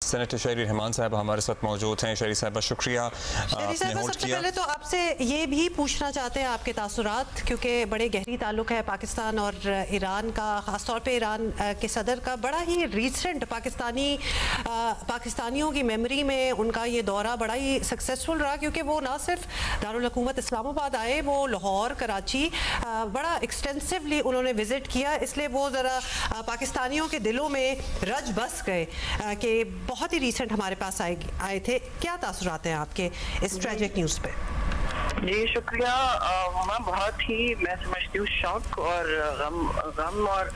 Senator शहरी रहमान साहब हमारे साथ मौजूद हैं। शहरी साहब शुक्रिया आपने होल्ड सबसे किया। पहले तो आपसे ये भी पूछना चाहते हैं आपके तासुरात, क्योंकि बड़े गहरी ताल्लुक है पाकिस्तान और ईरान का, ख़ासतौर पे ईरान के सदर का बड़ा ही रीसेंट पाकिस्तानियों की मेमोरी में उनका ये दौरा बड़ा ही सक्सेसफुल रहा, क्योंकि वो ना सिर्फ दारुल हुकूमत इस्लामाबाद आए, वो लाहौर, कराची बड़ा एक्सटेंसिवली उन्होंने विज़िट किया। इसलिए वो ज़रा पाकिस्तानियों के दिलों में रच बस गए कि बहुत ही रीसेंट हमारे पास आए थे। क्या तासुरात हैं आपके इस ट्रेजिक न्यूज़ पे? जी शुक्रिया। मैं बहुत ही, मैं समझती हूँ शौक और गम और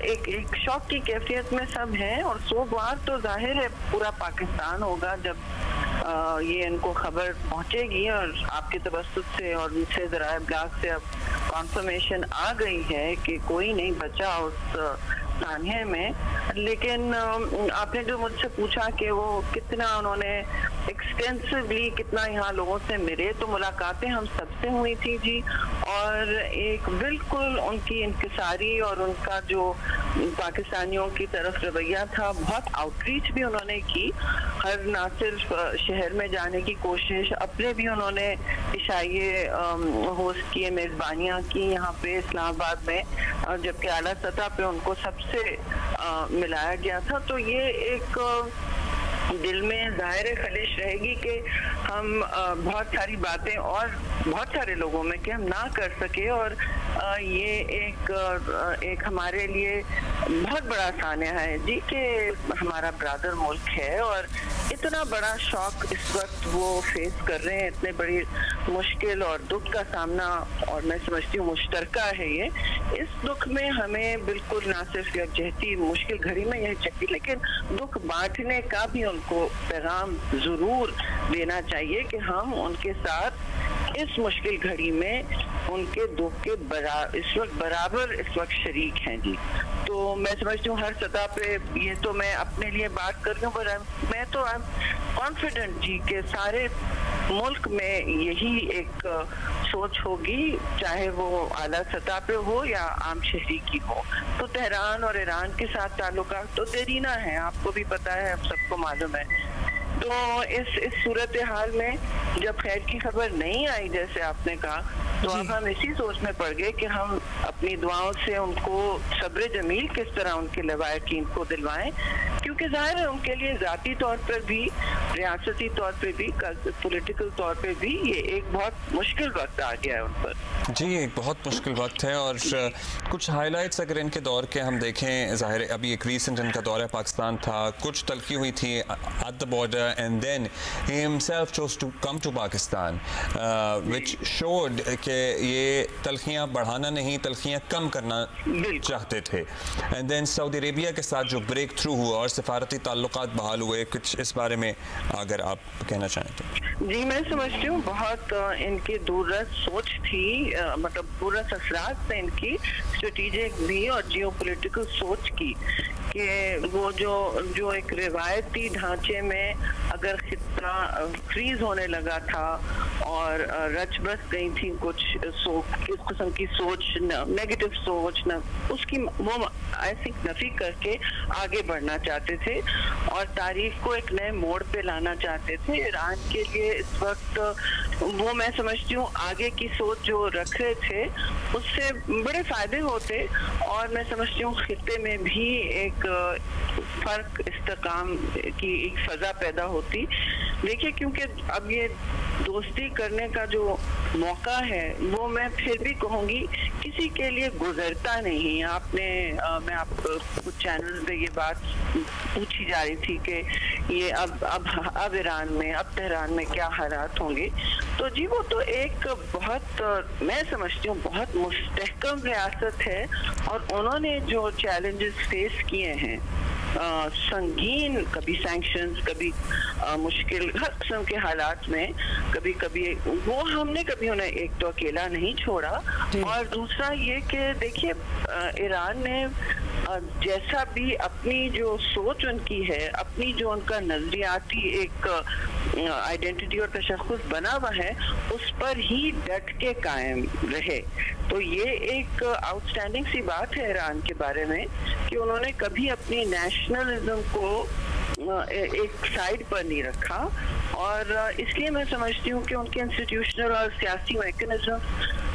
एक शौक की कैफियत में सब हैं, और सोमवार तो जाहिर है पूरा पाकिस्तान होगा जब ये इनको खबर पहुंचेगी, और आपके तबस्सुत से और दूसरे ज़राए ब्लाग से अब कॉन्फर्मेशन आ गई है कि कोई नहीं बचा उस सान्हे में। लेकिन आपने जो मुझसे पूछा कि वो कितना उन्होंने एक्सटेंसिवली कितना यहाँ लोगों से मिले, तो मुलाकातें हम सबसे हुई थी जी, और एक बिल्कुल उनकी इंकिसारी और उनका जो पाकिस्तानियों की तरफ रवैया था, बहुत आउटरीच भी उन्होंने की। हर ना सिर्फ शहर में जाने की कोशिश, अपने भी उन्होंने इशाइये होस्ट किए, मेज़बानियाँ की यहाँ पे इस्लामाबाद में, जबकि आला सतह पे उनको सबसे मिलाया गया था। तो ये एक दिल में ज़ाहिर खलिश रहेगी कि हम बहुत सारी बातें और बहुत सारे लोगों में कि हम ना कर सके, और ये एक हमारे लिए बहुत बड़ा सान्या है जी कि हमारा ब्रादर मुल्क है और इतना बड़ा शौक इस वक्त वो फेस कर रहे हैं, इतने बड़ी मुश्किल और दुख का सामना, और मैं समझती हूँ मुश्तरका है ये। इस दुख में हमें बिल्कुल ना सिर्फ यकजहती मुश्किल घड़ी में यह चाहिए, लेकिन दुख बांटने का भी उनको पैगाम जरूर देना चाहिए कि हम उनके साथ इस मुश्किल घड़ी में उनके दुख के इस वक्त शरीक हैं जी। तो मैं समझती हूँ हर सतह पे, ये तो मैं अपने लिए बात कर रही हूँ, पर मैं तो आई एम कॉन्फिडेंट जी कि सारे मुल्क में यही एक सोच होगी, चाहे वो आला सतह पे हो या आम शहरी की हो। तो तेहरान और ईरान के साथ ताल्लुकात तो देरीना है, आपको भी पता है, आप सबको मालूम है। तो इस सूरत हाल में जब खैर की खबर नहीं आई जैसे आपने कहा, तो अब हम इसी सोच में पड़ गए कि हम अपनी दुआओं से उनको सब्र जमील किस तरह उनके लवायकीन को दिलवाएं, क्योंकि जाहिर है उनके लिए ज़ाती तौर पर भी, रियासती तौर पर भी, पॉलिटिकल तौर पर भी ये एक बहुत मुश्किल वक्त आ गया है उन पर। जी एक बहुत मुश्किल वक्त है, और कुछ हाइलाइट्स अगर इनके दौर के हम देखें, ज़ाहिर है अभी एक रीसेंट इनका दौरा पाकिस्तान था, कुछ तलखी हुई थी at the border, and then he himself chose to come to Pakistan, which showed कि ये तलखियाँ बढ़ाना नहीं, तलखियाँ कम करना चाहते थे। and then सऊदी अरेबिया के साथ जो ब्रेक थ्रू हुआ और सफारती ताल्लुकात बहाल हुए, कुछ इस बारे में अगर आप कहना चाहें तो। जी मैं समझती हूँ बहुत इनकी दूरदर्श सोच थी, मतलब दूरदर्श असरात थे इनकी स्ट्रेटेजिक भी और जियो पोलिटिकल सोच की, कि वो जो एक रिवायती ढांचे में अगर खिता फ्रीज होने लगा था और रच बस गई थी कुछ किस किस्म की सोच, नेगेटिव सोच न, उसकी वो आई थिंक नफी करके आगे बढ़ना चाहते थे और तारीख को एक नए मोड़ पे लाना चाहते थे। ईरान के लिए इस वक्त वो मैं समझती हूँ आगे की सोच जो रख रहे थे उससे बड़े फायदे होते, और मैं समझती हूँ खिते में भी एक फर्क इस्तेकाम की एक फजा पैदा होती। देखिए क्योंकि अब ये दोस्ती करने का जो मौका है वो मैं फिर भी कहूँगी किसी के लिए गुजरता नहीं। आपने मैं आप कुछ चैनल पे ये बात पूछी जा रही थी कि ये अब ईरान में, अब तेहरान में क्या हालात होंगे, तो जी वो तो एक बहुत मैं समझती हूँ बहुत मुस्तहकम रियासत है, और उन्होंने जो चैलेंजेस फेस किए हैं संगीन, कभी सैंक्शंस, कभी मुश्किल हर किस्म के हालात में, कभी कभी वो हमने कभी उन्हें एक तो अकेला नहीं छोड़ा। और दूसरा ये कि देखिए ईरान ने जैसा भी अपनी जो सोच उनकी है, अपनी जो उनका नजरियाती एक आइडेंटिटी और तशख्खुस बना हुआ है उस पर ही डट के कायम रहे। तो ये एक आउटस्टैंडिंग सी बात है ईरान के बारे में कि उन्होंने कभी अपनी नेशनलिज्म को एक साइड पर नहीं रखा, और इसलिए मैं समझती हूँ कि उनके इंस्टीट्यूशनल और सियासी मैकेनिज्म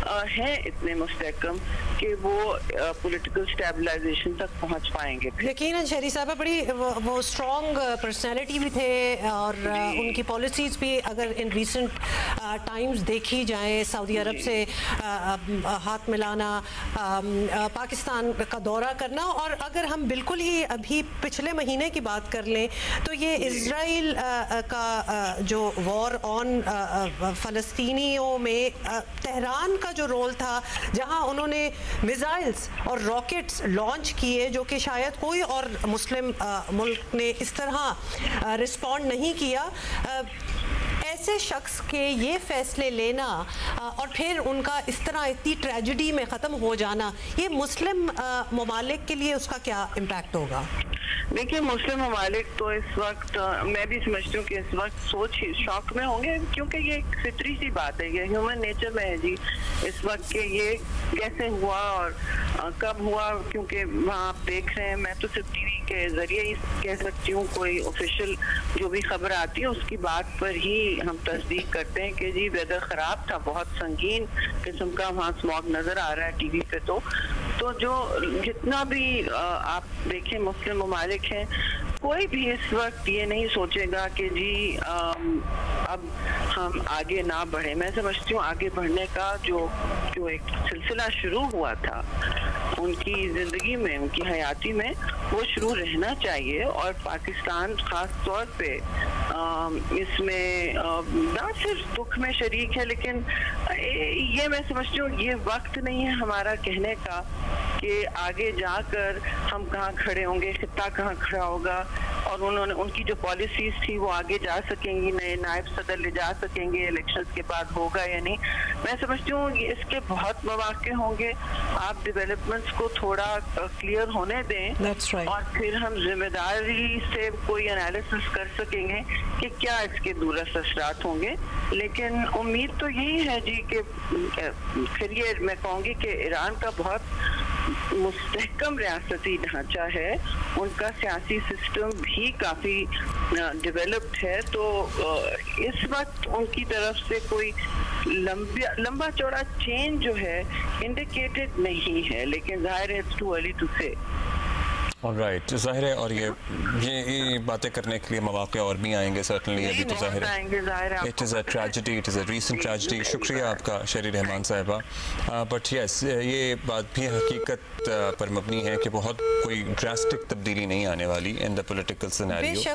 हैं इतने मुस्तहकम कि वो पॉलिटिकल स्टेबलाइजेशन तक पहुँच पाएंगे। यकीनन शहरी साहबा बड़ी वो स्ट्रॉन्ग पर्सनैलिटी भी थे, और उनकी पॉलिसीज भी अगर इन रिसेंट टाइम्स देखी जाए, सऊदी अरब से हाथ मिलाना, पाकिस्तान का दौरा करना, और अगर हम बिल्कुल ही अभी पिछले महीने की बात कर लें तो ये इजराइल का जो वॉर ऑन फ़लस्तीनियों में तेहरान का जो रोल था, जहां उन्होंने मिसाइल्स और रॉकेट्स लॉन्च किए जो कि शायद कोई और मुस्लिम मुल्क ने इस तरह रिस्पॉन्ड नहीं किया। ऐसे शख्स के ये फैसले लेना और फिर उनका इस तरह इतनी ट्रेजेडी में ख़त्म हो जाना, ये मुस्लिम ममालिक के लिए उसका क्या इम्पैक्ट होगा? देखिए, मुस्लिम ममालिक तो इस वक्त मैं भी समझती हूँ कि इस वक्त शौक में होंगे, क्योंकि ये एक फितरी सी बात है, ये ह्यूमन नेचर में है जी इस वक्त के ये कैसे हुआ और कब हुआ। क्योंकि वहाँ आप देख रहे हैं, मैं तो सिर्फ टीवी के जरिए ही कह सकती हूँ, कोई ऑफिशियल जो भी खबर आती है उसकी बात पर ही हम तस्दीक करते हैं कि जी वेदर ख़राब था, बहुत संगीन किस्म का वहाँ स्मॉग नज़र आ रहा है टीवी पे। तो जो जितना भी आप देखें मुस्लिम ममालिक हैं, कोई भी इस वक्त ये नहीं सोचेगा कि जी अब हम आगे ना बढ़े। मैं समझती हूँ आगे बढ़ने का जो एक सिलसिला शुरू हुआ था उनकी ज़िंदगी में, उनकी हयाती में, वो शुरू रहना चाहिए। और पाकिस्तान ख़ास तौर पे इसमें ना सिर्फ दुख में शरीक है, लेकिन ये मैं समझती हूँ ये वक्त नहीं है हमारा कहने का कि आगे जाकर हम कहाँ खड़े होंगे, खित्ता कहाँ खड़ा होगा, और उनकी जो पॉलिसीज थी वो आगे जा सकेंगी, नए नायब सदर ले जा सकेंगे, इलेक्शंस के बाद होगा या नहीं। मैं समझती हूँ इसके बहुत मौके होंगे। आप डेवलपमेंट्स को थोड़ा क्लियर होने दें, right. और फिर हम जिम्मेदारी से कोई एनालिसिस कर सकेंगे कि क्या इसके दूरस्थ असरात होंगे। लेकिन उम्मीद तो यही है जी कि फिर ये मैं कहूँगी कि ईरान का बहुत मुस्तहकम रियासती ढांचा है, उनका सियासी सिस्टम भी काफ़ी डेवलप्ड है। तो इस वक्त उनकी तरफ से कोई लंबा चौड़ा चेंज जो है इंडिकेटेड नहीं है, लेकिन जाहिर है इट्स टू अर्ली टू से। ऑलराइट, ज़ाहिर है, और ये बातें करने के लिए मौके और भी आएंगे सर्टनली। अभी तो ज़ाहिर है it is a tragedy, it is a recent tragedy. शुक्रिया आपका शहरी रहमान साहिबा। बट यस, ये बात भी हकीकत पर मबनी है कि बहुत कोई ड्रास्टिक तब्दीली नहीं आने वाली इन द पॉलिटिकल सिनेरियो।